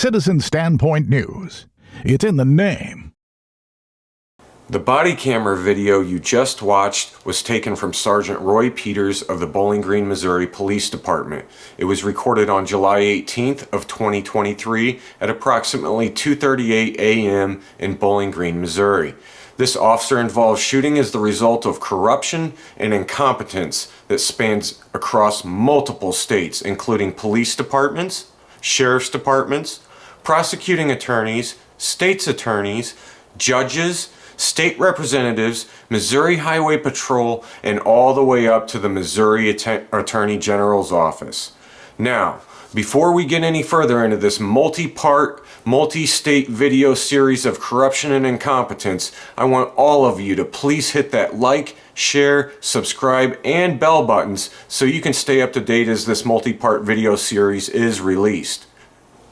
Citizen Standpoint News. It's in the name. The body camera video you just watched was taken from Sergeant Roy Peters of the Bowling Green, Missouri Police Department. It was recorded on July 18th of 2023 at approximately 2:38 a.m. in Bowling Green, Missouri. This officer-involved shooting is the result of corruption and incompetence that spans across multiple states, including police departments, sheriff's departments, prosecuting attorneys, state's attorneys, judges, state representatives, Missouri Highway Patrol, and all the way up to the Missouri Attorney General's office. Now, before we get any further into this multi-part, multi-state video series of corruption and incompetence, I want all of you to please hit that like, share, subscribe, and bell buttons so you can stay up to date as this multi-part video series is released.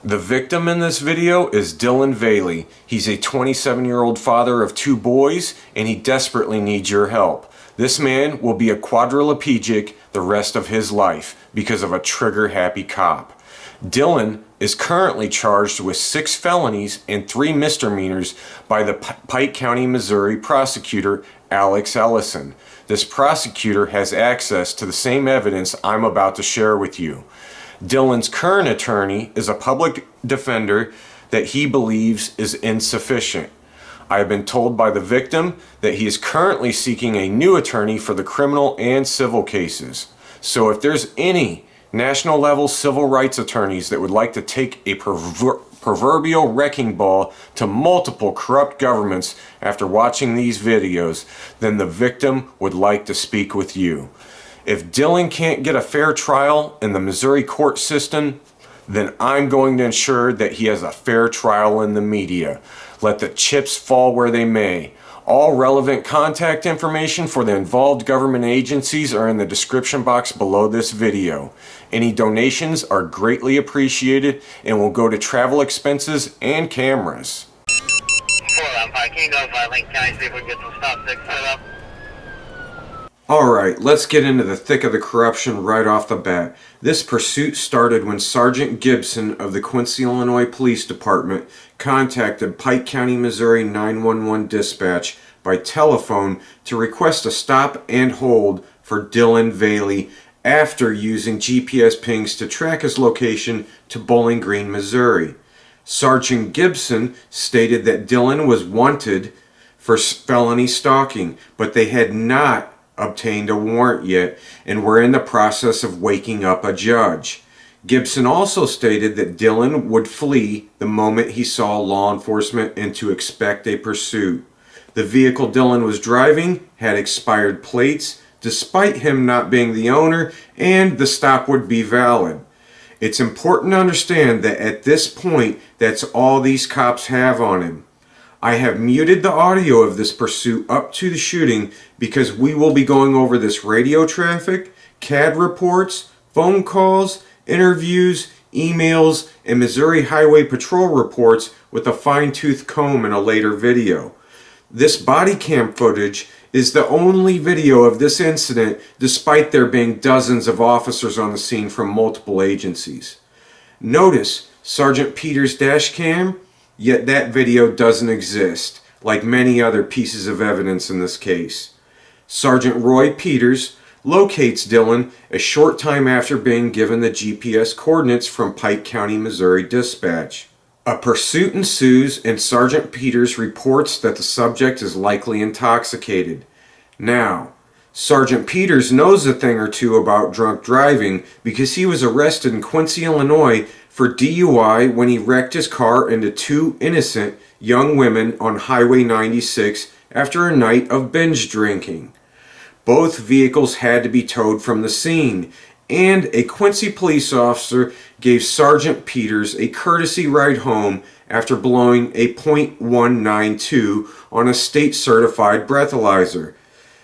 The victim in this video is Dylan Valey. He's a 27-year-old father of 2 boys, and he desperately needs your help. This man will be a quadriplegic the rest of his life because of a trigger-happy cop. Dylan is currently charged with 6 felonies and 3 misdemeanors by the Pike County, Missouri prosecutor, Alex Ellison. This prosecutor has access to the same evidence I'm about to share with you. Dylan's current attorney is a public defender that he believes is insufficient. I have been told by the victim that he is currently seeking a new attorney for the criminal and civil cases. So if there's any national level civil rights attorneys that would like to take a proverbial wrecking ball to multiple corrupt governments after watching these videos, then the victim would like to speak with you. If Dylan can't get a fair trial in the Missouri court system, then I'm going to ensure that he has a fair trial in the media. Let the chips fall where they may. All relevant contact information for the involved government agencies are in the description box below this video. Any donations are greatly appreciated and will go to travel expenses and cameras. Pike, can you notify Lincoln County, see if we can get some stop sticks set up? Alright, let's get into the thick of the corruption right off the bat. This pursuit started when Sergeant Gibson of the Quincy, Illinois Police Department contacted Pike County, Missouri 911 dispatch by telephone to request a stop and hold for Dylan Valey after using GPS pings to track his location to Bowling Green, Missouri. Sergeant Gibson stated that Dylan was wanted for felony stalking, but they had not obtained a warrant yet and were in the process of waking up a judge. Gibson also stated that Dylan would flee the moment he saw law enforcement and to expect a pursuit. The vehicle Dylan was driving had expired plates despite him not being the owner, and the stop would be valid. It's important to understand that at this point, that's all these cops have on him. I have muted the audio of this pursuit up to the shooting because we will be going over this radio traffic, CAD reports, phone calls, interviews, emails, and Missouri Highway Patrol reports with a fine-tooth comb in a later video. This body cam footage is the only video of this incident despite there being dozens of officers on the scene from multiple agencies. Notice Sergeant Peters' dash cam, yet that video doesn't exist, like many other pieces of evidence in this case. Sergeant Roy Peters locates Dylan a short time after being given the GPS coordinates from Pike County, Missouri dispatch. A pursuit ensues and Sergeant Peters reports that the subject is likely intoxicated. Now, Sergeant Peters knows a thing or two about drunk driving because he was arrested in Quincy, Illinois for DUI when he wrecked his car into 2 innocent young women on Highway 96 after a night of binge drinking. Both vehicles had to be towed from the scene, and a Quincy police officer gave Sergeant Peters a courtesy ride home after blowing a .192 on a state-certified breathalyzer.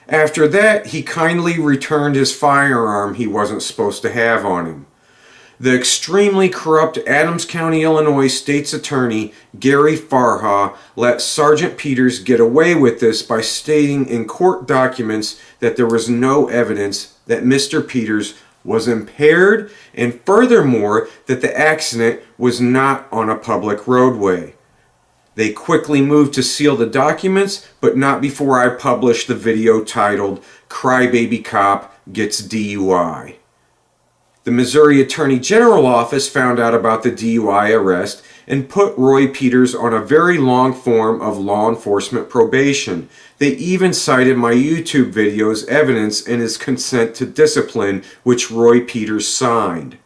After that, he kindly returned his firearm he wasn't supposed to have on him. The extremely corrupt Adams County, Illinois State's Attorney Gary Farha let Sergeant Peters get away with this by stating in court documents that there was no evidence that Mr. Peters was impaired, and furthermore, that the accident was not on a public roadway. They quickly moved to seal the documents, but not before I published the video titled, "Crybaby Cop Gets DUI." The Missouri Attorney General Office found out about the DUI arrest and put Roy Peters on a very long form of law enforcement probation. They even cited my YouTube video as evidence in his consent to discipline, which Roy Peters signed.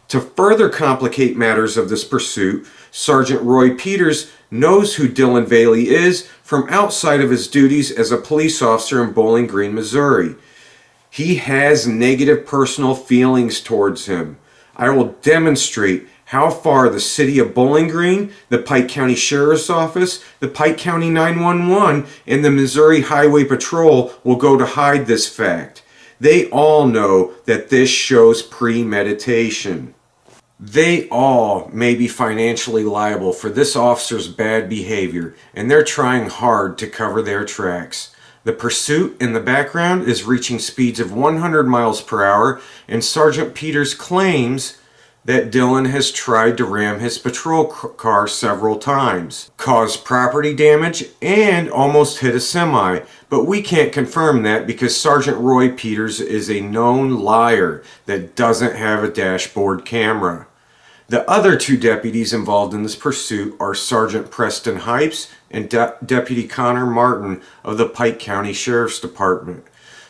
To further complicate matters of this pursuit, Sergeant Roy Peters knows who Dylan Bailey is from outside of his duties as a police officer in Bowling Green, Missouri. He has negative personal feelings towards him. I will demonstrate how far the city of Bowling Green, the Pike County Sheriff's Office, the Pike County 911, and the Missouri Highway Patrol will go to hide this fact. They all know that this shows premeditation. They all may be financially liable for this officer's bad behavior, and they're trying hard to cover their tracks. The pursuit in the background is reaching speeds of 100 miles per hour, and Sergeant Peters claims that Dylan has tried to ram his patrol car several times, caused property damage, and almost hit a semi. But we can't confirm that because Sergeant Roy Peters is a known liar that doesn't have a dashboard camera. The other two deputies involved in this pursuit are Sergeant Preston Hypes and Deputy Connor Martin of the Pike County Sheriff's Department.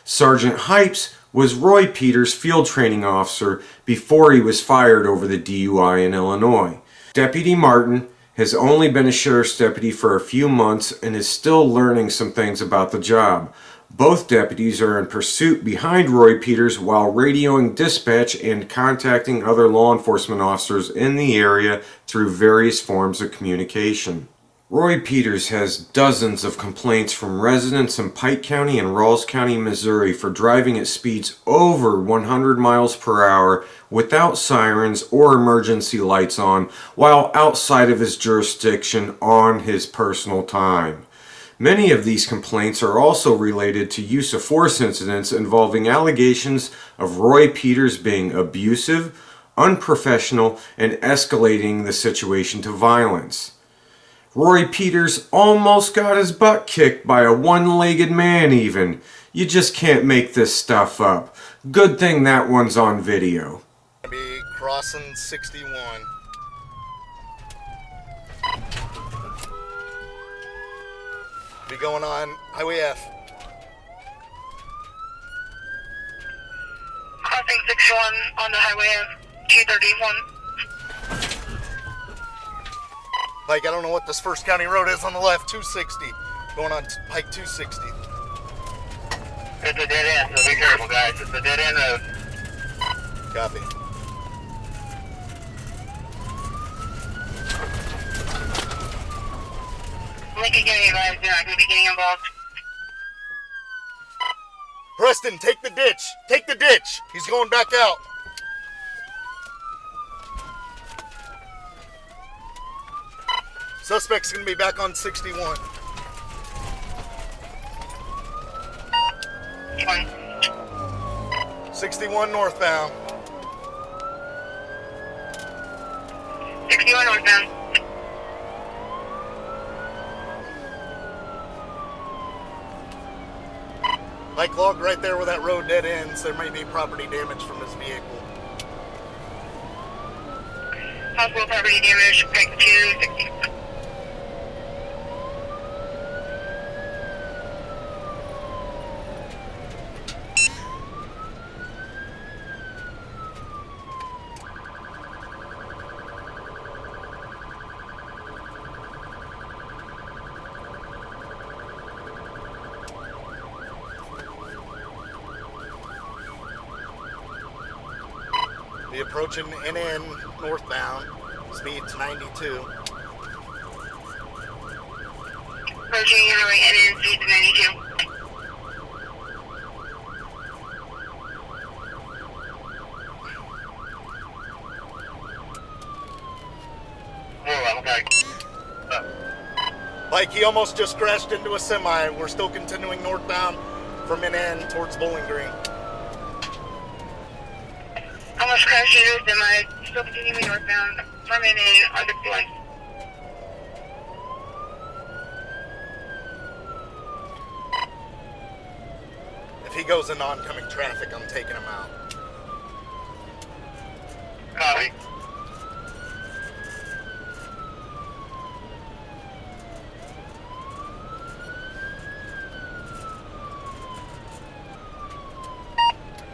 Sergeant Hypes was Roy Peters' field training officer before he was fired over the DUI in Illinois. Deputy Martin has only been a sheriff's deputy for a few months and is still learning some things about the job. Both deputies are in pursuit behind Roy Peters while radioing dispatch and contacting other law enforcement officers in the area through various forms of communication. Roy Peters has dozens of complaints from residents in Pike County and Rawls County, Missouri for driving at speeds over 100 miles per hour without sirens or emergency lights on while outside of his jurisdiction on his personal time. Many of these complaints are also related to use of force incidents involving allegations of Roy Peters being abusive, unprofessional, and escalating the situation to violence. Roy Peters almost got his butt kicked by a one-legged man even. You just can't make this stuff up. Good thing that one's on video. Be crossing 61. Be going on Highway F. Crossing 61 on the highway of 231. Pike, I don't know what this First County Road is on the left, 260. Going on Pike 260. It's a dead end, so be careful, guys. It's a dead end road. Copy. Lincoln County guys, you're not going to be getting involved. Preston, take the ditch. Take the ditch. He's going back out. Suspect's going to be back on 61. 61 northbound. 61 northbound. Mike log right there where that road dead ends. There may be property damage from his vehicle. Possible property damage, Pike 260. Be approaching NN northbound. Speed's 92. Approaching Illinois NN, speed 92. Like he almost just crashed into a semi. We're still continuing northbound from NN towards Bowling Green. Lost crash units, am I still continuing northbound from an R61? If he goes in oncoming traffic, I'm taking him out. Copy.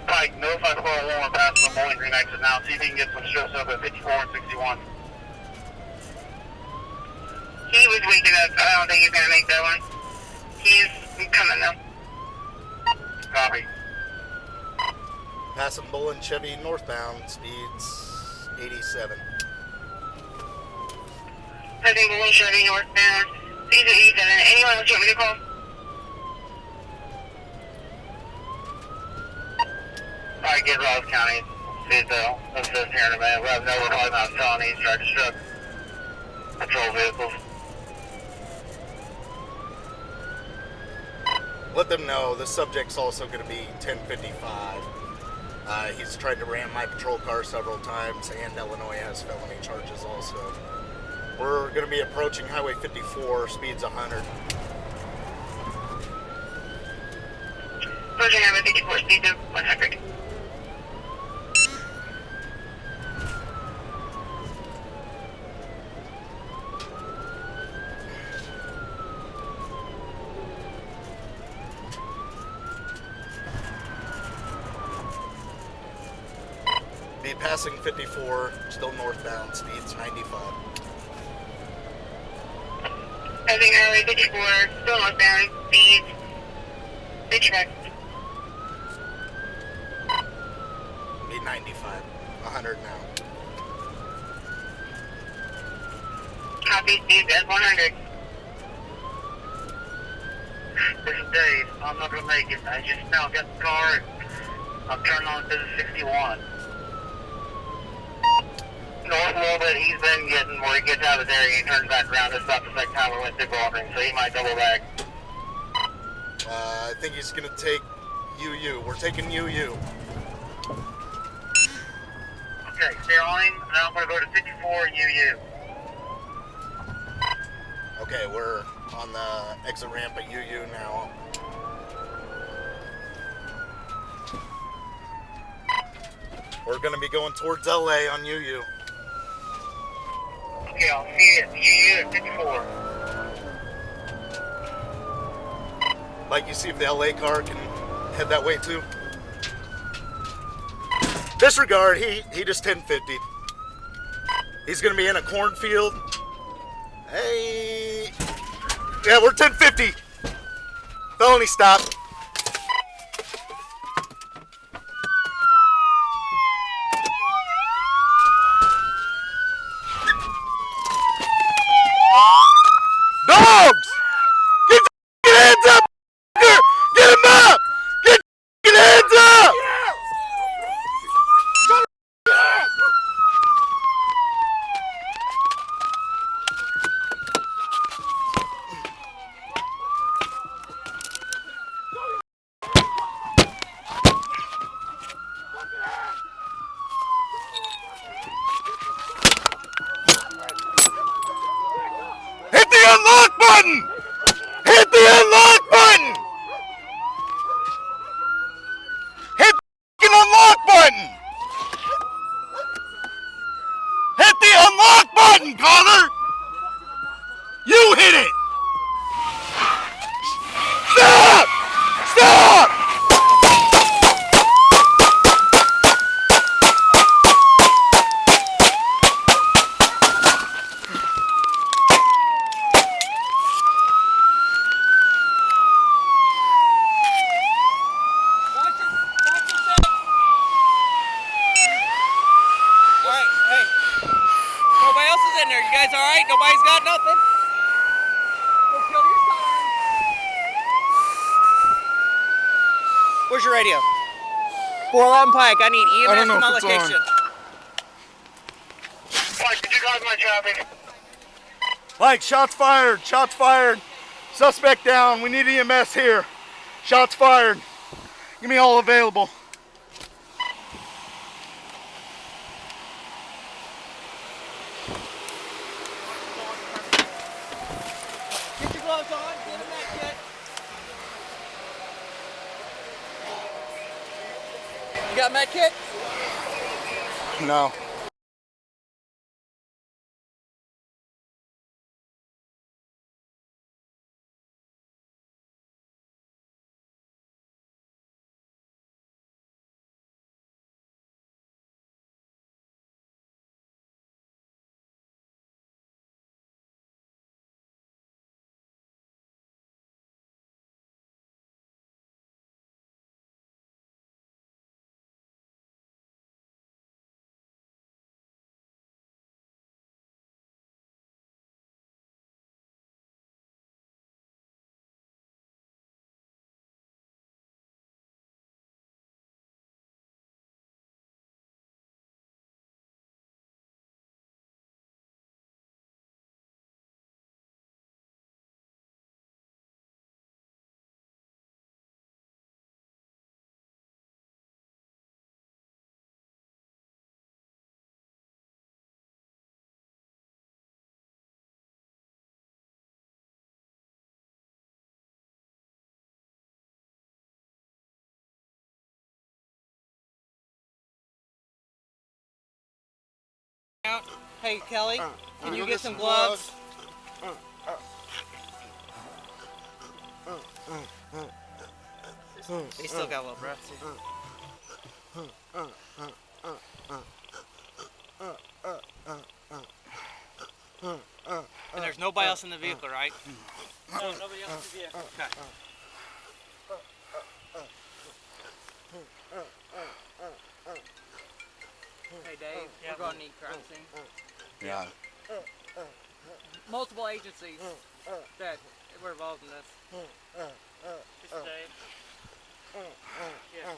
Pike, notify 401 passing the Bowling Green exit now. See if you can get some shows up at 54 and 61. He was waking up. I don't think he's going to make that one. He's coming now. Copy. Passing Bull and Chevy northbound, speeds 87. Passing Bull and Chevy northbound, speeds 87. Anyone else you want me to call? Alright, get Ross County. See the assist here in a minute. Let them know we're talking about felonies, try to struck patrol vehicles. Let them know the subject's also going to be 1055. He's tried to ram my patrol car several times, and Illinois has felony charges also. We're going to be approaching Highway 54, speeds 100. Approaching Highway 54, speed to 100. Be passing 54, still northbound, speeds 95. Passing Highway 54, still northbound, speeds 55. Be 95, 100 now. Copy, speeds at 100. This is Dave. I'm not going to make it. I just now got the car and I'm turning on to the 61. North a little bit, he's been getting where he gets out of there, he turns back around. This is about the second time we went through Baldwin, so he might double back. I think he's going to take UU. We're taking UU. Okay, stay on him, and I'm going to go to 54 UU. Okay, we're on the exit ramp at UU now. We're going to be going towards LA on UU. Okay, I'll see you at UU at 54. Like, you see if the LA car can head that way too. Disregard, he just 1050. He's gonna be in a cornfield. Hey, yeah, we're 1050. Felony stop. Dogs! Get your hands up! Get him up! Get your hands up! Hit the unlock button! Hit the unlock button! Hit the unlock button! Hit the unlock button, caller! You hit it! Stop! Stop! Alright, nobody's got nothing. Go kill your siren. Where's your radio? 411 Pike, I need EMS to my location. Pike, did you cause my traffic? Pike, shots fired, shots fired. Suspect down, we need EMS here. Shots fired. Give me all available. You got a med kit? No. Hey, Kelly, can you get some gloves? They still got a little breath, too. And there's nobody else in the vehicle, right? No, nobody else in the vehicle. Okay. Hey, Dave, we're going to need crime scene. Yeah. Multiple agencies that were involved in this. This is Dave. Yeah.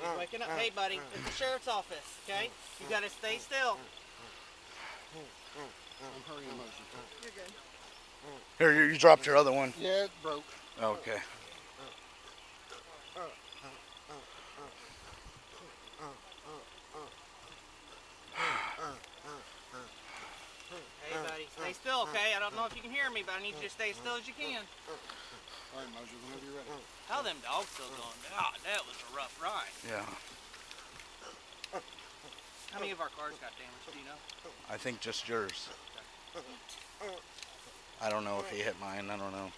He's waking up. Hey, buddy, it's the sheriff's office, okay? You gotta stay still. You're good. Here, you dropped your other one. Yeah, it broke. Okay. Hey, buddy, stay still, okay? I don't know if you can hear me, but I need you to stay as still as you can. All right, Moser, whenever you're ready. How them dogs still going? God, that was a rough ride. Yeah. How many of our cars got damaged, do you know? I think just yours. I don't know if he hit mine. I don't know.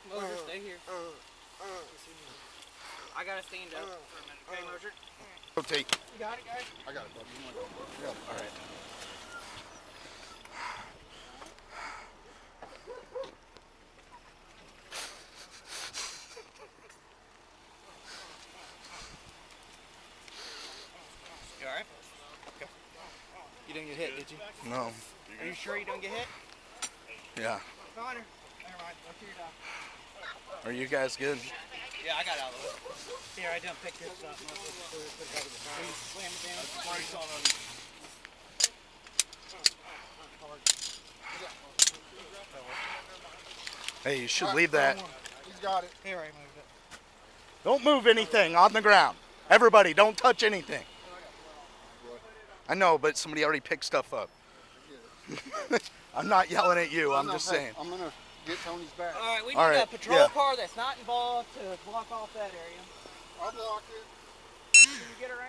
Moser, stay here. I gotta stand up for a minute, okay, Moser? Rotate. You got it, guys? I got it, buddy. You want to go? All right. You alright? Okay. You didn't get hit, did you? No. Are you sure you don't get hit? Yeah. Connor. Never mind. Go to your dog. Are you guys good? Yeah, I got out of it. Here, I done picked this up. Slam it down. Hey, you should leave that. He's got it. Here, I moved it. Don't move anything on the ground. Everybody, don't touch anything. I know, but somebody already picked stuff up. I'm not yelling at you. I'm just saying. I'm going to get Tony's back. All right, we need All right, a patrol yeah. car that's not involved to block off that area. I'll block it. Can you get around?